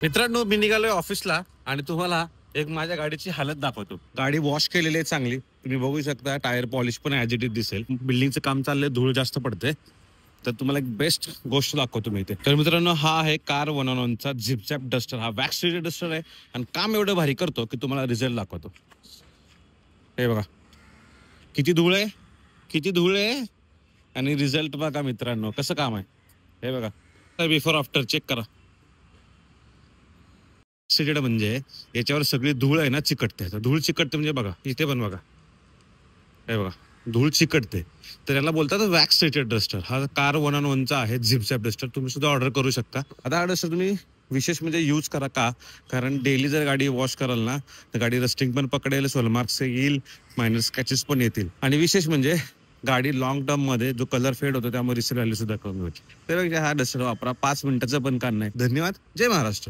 मित्रांनो, मी निघालोय ऑफिसला आणि तुम्हाला एक माझ्या गाडीची हालत दाखवतो. गाडी वॉश केलेली आहे चांगली. तुम्ही बघू शकता टायर पॉलिश पण ॲज इट इज दिसेल. बिल्डिंगचं काम चाललंय, धूळ जास्त पडते. तर तुम्हाला एक बेस्ट गोष्ट दाखवतो मी इथे. तर मित्रांनो, हा आहे कार 111चा झिपझॅप डस्टर. हा वॅक्स ट्रीटेड डस्टर आहे आणि काम एवढं भारी करतो की तुम्हाला रिझल्ट दाखवतो. हे बघा किती धूळ आहे, किती धूळ आहे आणि रिझल्ट बघा मित्रांनो कसं काम आहे. हे बघा बिफोर आफ्टर चेक करा. ऑक्सिडेड म्हणजे याच्यावर सगळी धूळ आहे ना चिकटते. धूळ चिकटते म्हणजे बघा इथे पण बघा, हे बघा धूळ चिकटते. तर याला बोलतात वॅक्स ट्रीटेड डस्टर. हा कार 111चा आहे झिपझॅप डस्टर. तुम्ही सुद्धा ऑर्डर करू शकता. आता हा डस्टर तुम्ही विशेष म्हणजे यूज करा का, कारण डेली जर गाडी वॉश कराल ना तर गाडी रस्टिंग पण पकडेल, सोलमार्क्स येईल, मायनर स्क्रॅचेस पण येतील. आणि विशेष म्हणजे गाडी लॉंग टर्म मध्ये जो कलर फेड होतो त्यामुळे रिसेल व्हॅल्यू सुद्धा कमी होईल. त्यापेक्षा हा डस्टर वापरा. 5 मिनिटाचं पण काम नाही. धन्यवाद. जय महाराष्ट्र.